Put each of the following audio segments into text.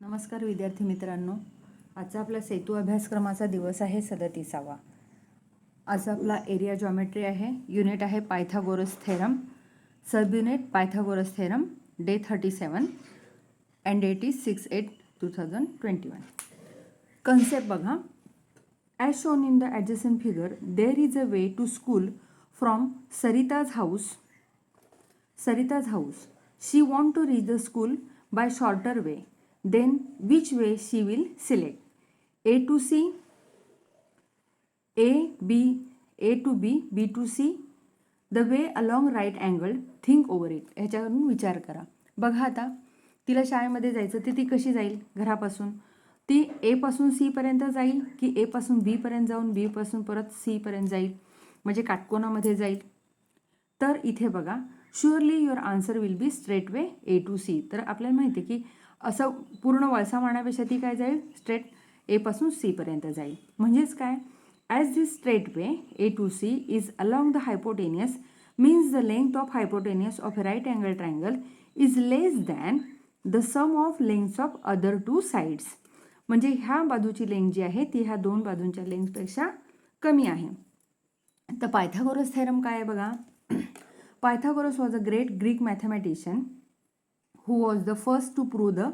नमस्कार विद्यार्थी मित्रांनो, आजचा आपला सेतू अभ्यासक्रमाचा दिवस आहे 37वा। आज आपला एरिया जॉमेट्री आहे, युनिट आहे Pythagoras theorem, sub unit Pythagoras theorem, day 37 and date is 6/8/2021। Concept बघा, as shown in the adjacent figure there is a way to school from Sarita's house. She want to reach the school by shorter way. Then which way she will select? A to C, A to B, B to C. The way along right angle. Think over it. ह्याच्यावरून विचार करा. बघा आता तिला शाळेमध्ये जायचं, ती कशी जाईल? घरापासून ती A पासून C पर्यंत जाईल की A पासून B पर्यंत जाऊन B पासून परत C पर्यंत जाईल, म्हणजे काटकोनामध्ये जाईल. तर इथे बघा, surely your answer will be straight way A to C. तर आपल्याला माहिती आहे की असं पूर्ण वळसा मारण्यापेक्षा ती काय जाईल? स्ट्रेट A पासून C पर्यंत जाईल. म्हणजेच काय? As this straight way A to C is along the hypotenuse means the length of hypotenuse of a right angle triangle is less than the sum of lengths of other two sides. म्हणजे ह्या बाजूची length जी आहे ती ह्या दोन बाजूंच्या लेंथपेक्षा कमी आहे. तर पायथागोरस थेरम काय आहे बघा. Pythagoras was a great Greek mathematician who was the first to prove the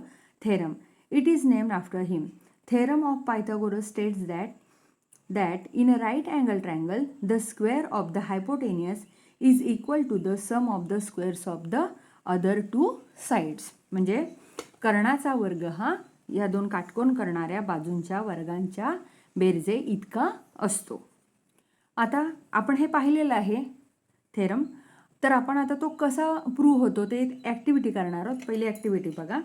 theorem. It is named after him. Theorem of Pythagoras states that in a right angle triangle, the square of the hypotenuse is equal to the sum of the squares of the other two sides. म्हणजे कर्णाचा वर्ग हा या दोन काटकोन करणाऱ्या बाजूंच्या वर्गांच्या बेरजे इतका असतो. आता आपण हे पाहिलेलं आहे थेरम. तर आपण आता तो कसा प्रूव्ह होतो ते ॲक्टिव्हिटी करणार आहोत. पहिली ॲक्टिव्हिटी बघा.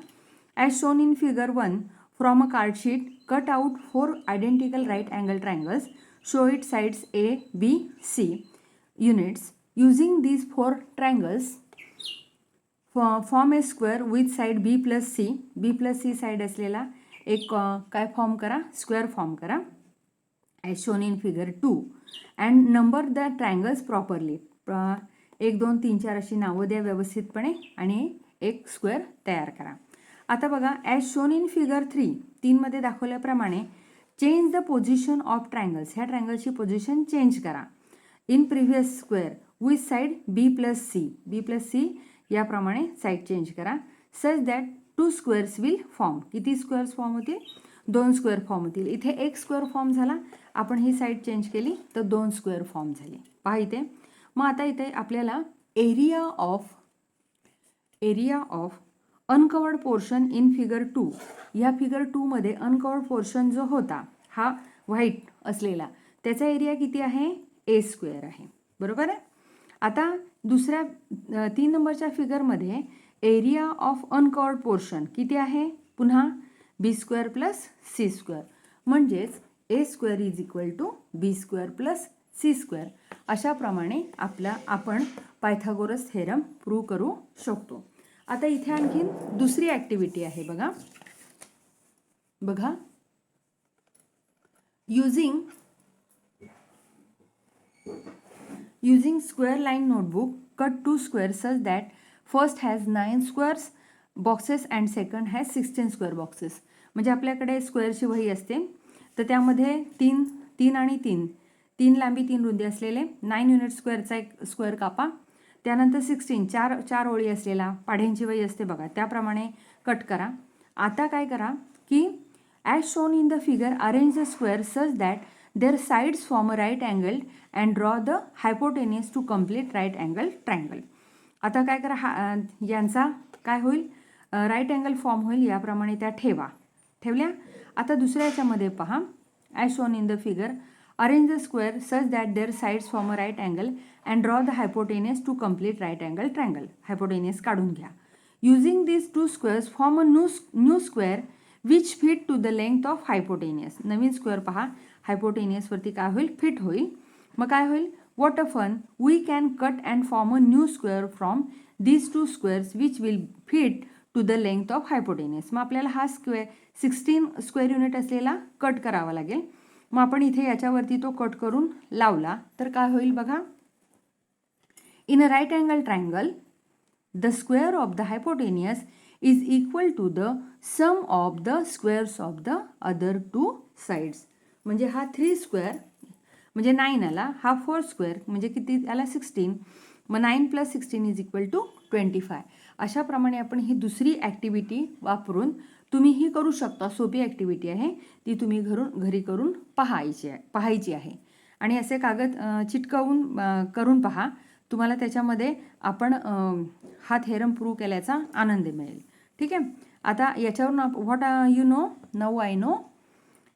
As shown in figure 1 from a card sheet cut out 4 identical right angle triangles. Show it sides A, B, C units. Using these 4 triangles form a square with side B + C. B + C side असलेला एक काय form करा? Square form करा. As shown in figure 2 and number the triangles properly. 1 2 3 4 अशी नावं द्या व्यवस्थितपणे आणि एक स्क्वेअर तयार करा. आता बघा, ॲज शोन इन फिगर 3 मध्ये दाखवल्याप्रमाणे change the position of triangles. ह्या ट्रायंगलची पोझिशन चेंज करा. In previous square with side B + C. B + C याप्रमाणे साईड चेंज करा. Such that 2 squares will form. किती स्क्वेअर्स फॉर्म होतील? 2 स्क्वेअर फॉर्म होतील. इथे 1 स्क्वेअर फॉर्म झाला, आपण ही साईड चेंज केली तर 2 स्क्वेअर फॉर्म झाले. पहा इथे. मग आता इथे आपल्याला area of uncovered portion in figure 2. ह्या फिगर 2 मध्ये अनकवर्ड पोर्शन जो होता हा व्हाईट असलेला, त्याचा एरिया किती आहे? A² आहे. बरोबर आहे. आता दुसऱ्या 3 नंबरच्या फिगरमध्ये एरिया ऑफ अनकवर्ड पोर्शन किती आहे? पुन्हा B² + C². म्हणजेच A² is equal to B² + C². अशाप्रमाणे आपण पायथागोरस थेरम प्रूव्ह करू शकतो. आता इथे आणखीन दुसरी ॲक्टिव्हिटी आहे बघा. Using square line notebook cut 2 squares such that first has 9 squares boxes and second has 16 square boxes. म्हणजे आपल्याकडे स्क्वेअरची वही असते, तर त्यामध्ये 3 आणि 3 लांबी 3 रुंदी असलेले 9 युनिट स्क्वेअरचा एक स्क्वेअर कापा. त्यानंतर 16 चार ओळी असलेला पाढ्यांची वही असते बघा, त्याप्रमाणे कट करा. आता काय करा की as shown in the figure arrange the square such that their sides form a right angle and draw the hypotenuse to complete right angle triangle. आता काय करा, यांचा काय होईल? राईट अँगल फॉर्म होईल. याप्रमाणे त्या ठेवल्या. आता दुसऱ्या याच्यामध्ये पहा. As shown in the figure arrange the square such that their sides form a right angle and draw the hypotenuse to complete right angle triangle. Hypotenuse काढून घ्या. Using these 2 squares form a new square which fit to the length of hypotenuse. Naveen square पहा, hypotenuse वरती काय होईल? Fit होईल. मग काय होईल? What a fun! We can cut and form a new square from these 2 squares which will fit to the length of hypotenuse. मग आपल्याला हा स्क्वेअर 16 स्क्वेअर युनिट असलेला कट करावा लागेल. मग आपण इथे याच्यावरती तो कट करून लावला तर काय होईल बघा. In a right angle triangle the square of the hypotenuse is equal to the sum of the squares of the other two sides. म्हणजे हा 3 स्क्वेअर म्हणजे 9 आला, हा 4 स्क्वेअर म्हणजे किती आला 16. मग 9 + 16 इज इक्वल टू 25. अशाप्रमाणे आपण ही दुसरी ॲक्टिव्हिटी वापरून तुम्ही ही करू शकता. सोपी ॲक्टिव्हिटी आहे ती, तुम्ही घरी करून पाहायची आहे. आणि असे कागद चिटकवून करून पहा. तुम्हाला त्याच्यामध्ये आपण हा थेरम प्रूव्ह केल्याचा आनंद मिळेल. ठीक आहे. आता याच्यावरून what you know, now I know.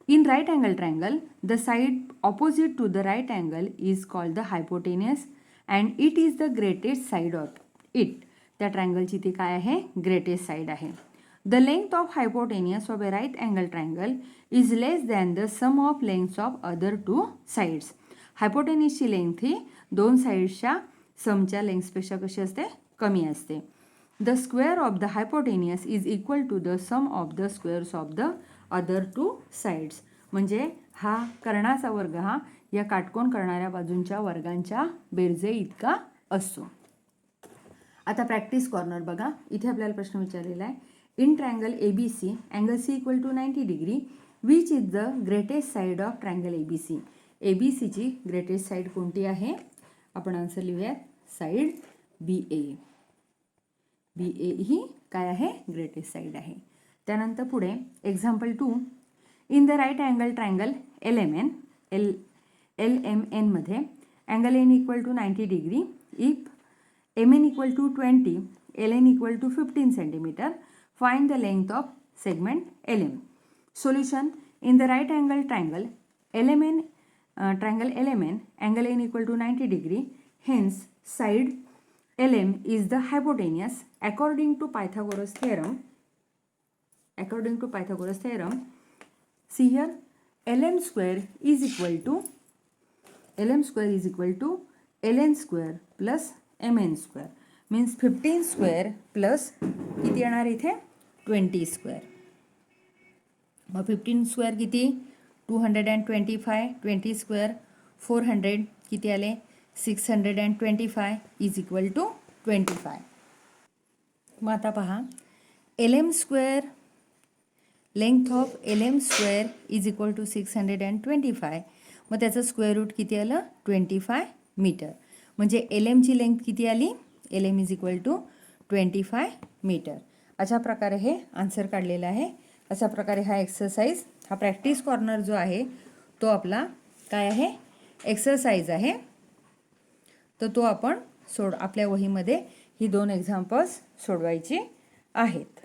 In right angle triangle, the side opposite to the right angle is called the hypotenuse and it is the greatest side of it. त्या ट्रायंगलची ती काय आहे, ग्रेटेस्ट साईड आहे. The length of hypotenuse of a right angle triangle is less than the sum of lengths of other two sides. हायपोटेन्यूसची length ही दोन साईड्सच्या समच्या लेंथ्सपेक्षा कशी असते, कमी असते. The square of the hypotenuse is equal to the sum of the squares of the other two sides. म्हणजे हा कर्णाचा वर्ग हा या काटकोन करणाऱ्या बाजूंच्या वर्गांच्या बेरजे इतका असतो. आता प्रॅक्टिस कॉर्नर बघा. इथे आपल्याला प्रश्न विचारलेला आहे. In triangle ABC angle C equal to 90 degree which is the greatest side of triangle ABC. ABCची ग्रेटेस्ट साईड कोणती आहे, आपण आन्सर लिहूयात. Side BA. BA ही काय आहे, ग्रेटेस्ट साईड आहे. त्यानंतर पुढे example 2. In the right angle triangle LMN मध्ये angle N equal to 90 degree if MN equal to 20 LN equal to 15 centimetre find the length of segment LM. Solution. In the right angle triangle LMN angle N equal to 90 degree hence side LM is the hypotenuse according to Pythagoras theorem. See here, LM square is equal to ln square plus mn square means 15 square plus किती येणार इथे 20 square. मग 15 square किती 225, 20 square 400 किती आले 625 is equal to 25. मग आता पहा LM square length of LM square is equal to 625. मग त्याचं स्क्वेअर रूट किती आलं 25 मीटर. म्हणजे LMची लेंथ किती आली, LM is equal to 25 metre. अशा प्रकारे हे आन्सर काढलेलं आहे. अशा प्रकारे हा एक्सरसाइज, हा प्रॅक्टिस कॉर्नर जो आहे तो आपला काय आहे, एक्सरसाइज आहे. तर तो आपण आपल्या वहीमध्ये ही 2 एक्झाम्पल्स सोडवायची आहेत.